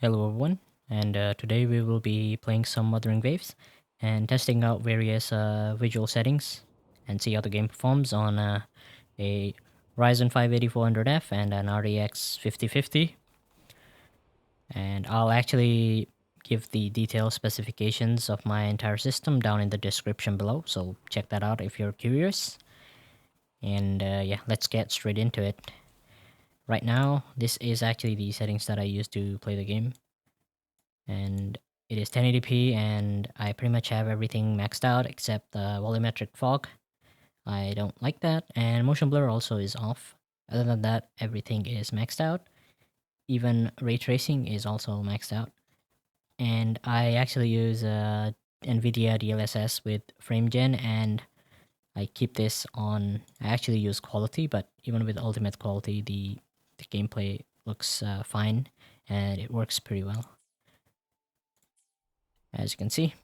Hello everyone, and today we will be playing some Wuthering Waves and testing out various visual settings and see how the game performs on a Ryzen 5 8400F and an RTX 5050. And I'll actually give the detailed specifications of my entire system down in the description below, so check that out if you're curious. And yeah, let's get straight into it. Right now, this is actually the settings that I use to play the game. And it is 1080p, and I pretty much have everything maxed out except the volumetric fog. I don't like that, and motion blur also is off. Other than that, everything is maxed out. Even ray tracing is also maxed out. And I actually use NVIDIA DLSS with FrameGen, and I keep this on. I actually use quality, but even with ultimate quality, the gameplay looks fine, and it works pretty well. As you can see,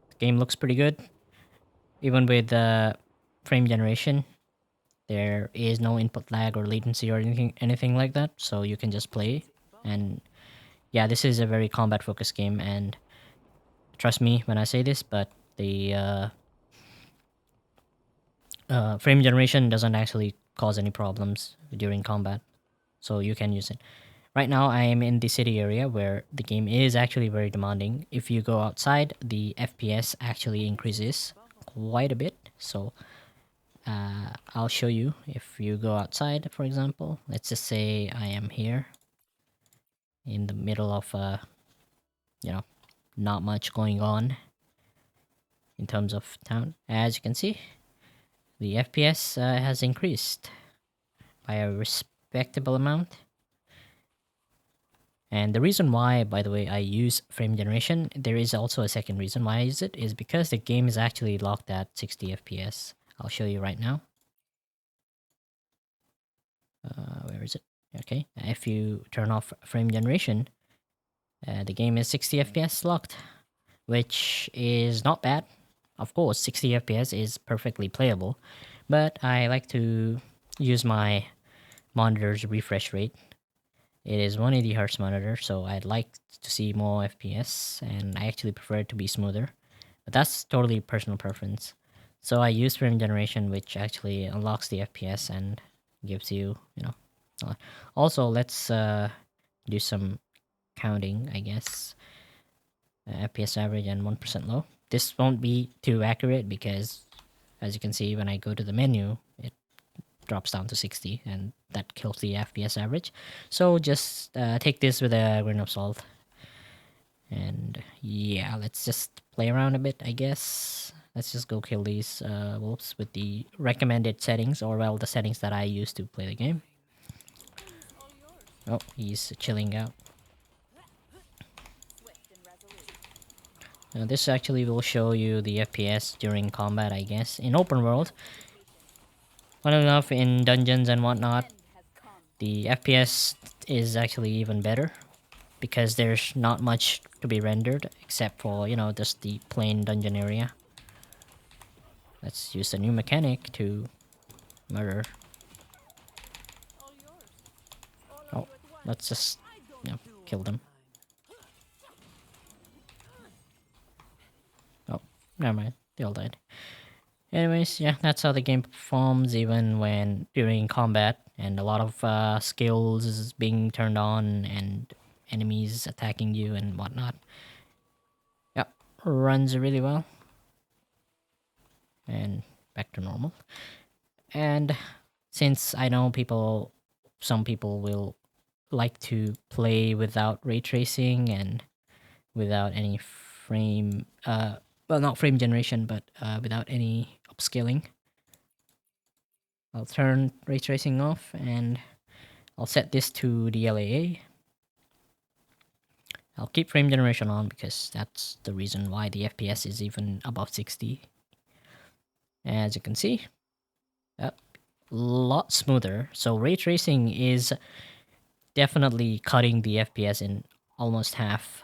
the game looks pretty good. Even with frame generation, there is no input lag or latency or anything like that, so you can just play. And yeah, this is a very combat focused game, and trust me when I say this, but the frame generation doesn't actually cause any problems during combat, so you can use it. Right now, I am in the city area where the game is actually very demanding. If you go outside, the FPS actually increases quite a bit. So I'll show you. If you go outside, for example, let's just say I am here in the middle of, not much going on in terms of town. As you can see, the FPS has increased by a respectable amount. And the reason why, by the way, I use frame generation, there is also a second reason why I use it, is because the game is actually locked at 60 FPS. I'll show you right now. Where is it? Okay, if you turn off frame generation, the game is 60 FPS locked, which is not bad. Of course, 60 FPS is perfectly playable, but I like to use my monitor's refresh rate. It is 180 Hz monitor, so I'd like to see more FPS, and I actually prefer it to be smoother. But that's totally personal preference. So I use frame generation, which actually unlocks the FPS and gives you, Also, let's do some counting, I guess. FPS average and 1% low. This won't be too accurate because, as you can see, when I go to the menu, it drops down to 60, and that kills the FPS average. So just take this with a grain of salt. And yeah, let's just play around a bit, I guess. Let's just go kill these wolves with the recommended settings, or well, the settings that I use to play the game. Oh, he's chilling out. Now, this actually will show you the FPS during combat, I guess. In open world, fun enough, in dungeons and whatnot, the FPS is actually even better because there's not much to be rendered except for, just the plain dungeon area. Let's use the new mechanic to murder. Oh, let's just, kill them. Oh, never mind. They all died. Anyways, yeah, that's how the game performs even when during combat, and a lot of skills is being turned on and enemies attacking you and whatnot. Yep, runs really well. And back to normal. And since I know some people will like to play without ray tracing and without any frame, well, not frame generation, but without any upscaling, I'll turn ray tracing off and I'll set this to DLAA. I'll keep frame generation on because that's the reason why the FPS is even above 60. As you can see, a lot smoother. So ray tracing is definitely cutting the FPS in almost half.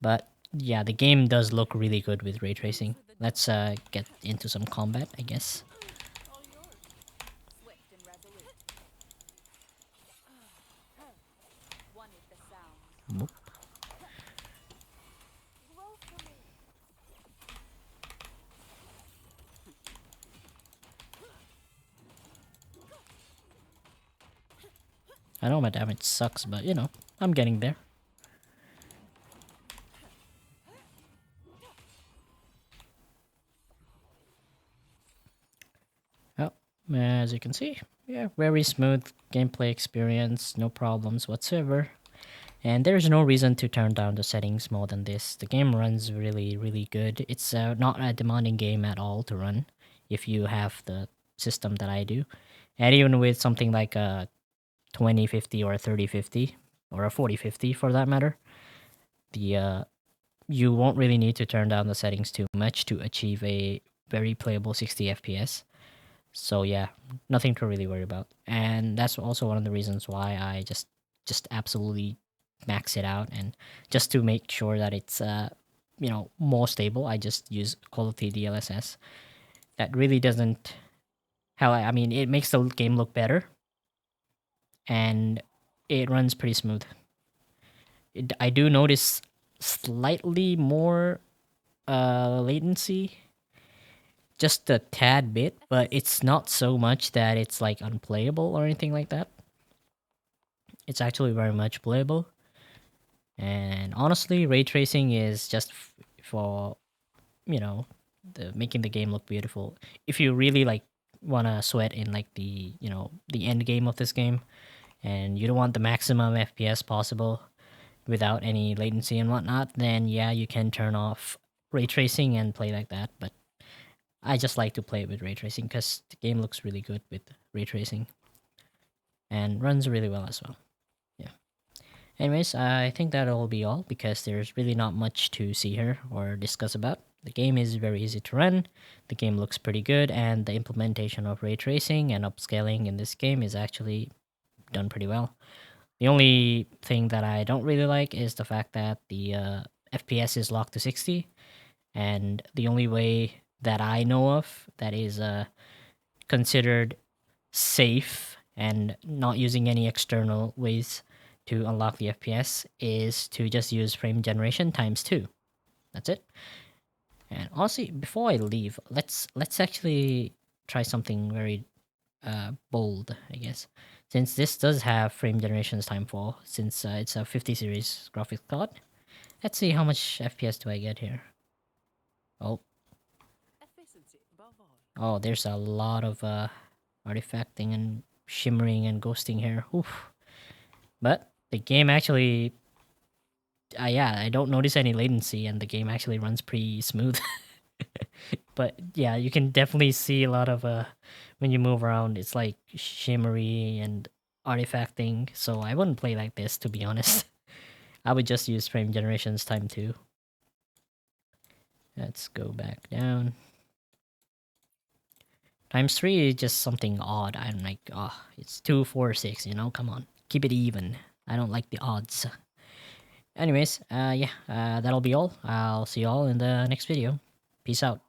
But yeah, the game does look really good with ray tracing. Let's get into some combat, I guess. Whoop. I know my damage sucks, but you know, I'm getting there. Oh, as you can see, yeah, very smooth gameplay experience, no problems whatsoever. And there's no reason to turn down the settings more than this. The game runs really, really good. It's not a demanding game at all to run if you have the system that I do. And even with something like a 2050 or a 3050 or a 4050 for that matter, the you won't really need to turn down the settings too much to achieve a very playable 60 FPS. So yeah, nothing to really worry about. And that's also one of the reasons why I just absolutely max it out, and just to make sure that it's you know, more stable, I just use quality DLSS. That really doesn't, I mean, it makes the game look better, and it runs pretty smooth. I do notice slightly more latency, just a tad bit, but it's not so much that it's like unplayable or anything like that. It's actually very much playable. And honestly, ray tracing is just for, you know, making the game look beautiful. If you really like want to sweat in like the, you know, the end game of this game, and you don't want the maximum FPS possible without any latency and whatnot, then yeah, you can turn off ray tracing and play like that. But I just like to play it with ray tracing because the game looks really good with ray tracing and runs really well as well. Yeah. Anyways, I think that'll be all because there's really not much to see here or discuss about. The game is very easy to run, the game looks pretty good, and the implementation of ray tracing and upscaling in this game is actually done pretty well. The only thing that I don't really like is the fact that the FPS is locked to 60, and the only way that I know of that is considered safe and not using any external ways to unlock the FPS is to just use frame generation times 2. That's it. And honestly, before I leave, let's actually try something very bold, I guess. Since this does have frame generations time 4, since it's a 50 series graphics card, let's see how much FPS do I get here. Oh, oh, there's a lot of artifacting and shimmering and ghosting here. Oof. But the game actually, yeah, I don't notice any latency, and the game actually runs pretty smooth. But yeah, you can definitely see a lot of when you move around, it's like shimmery and artifacting. So I wouldn't play like this, to be honest. I would just use frame generations time 2. Let's go back down. Times 3 is just something odd. I'm like, oh, it's 2, 4, 6, you know? Come on. Keep it even. I don't like the odds. Anyways, yeah, that'll be all. I'll see you all in the next video. Peace out.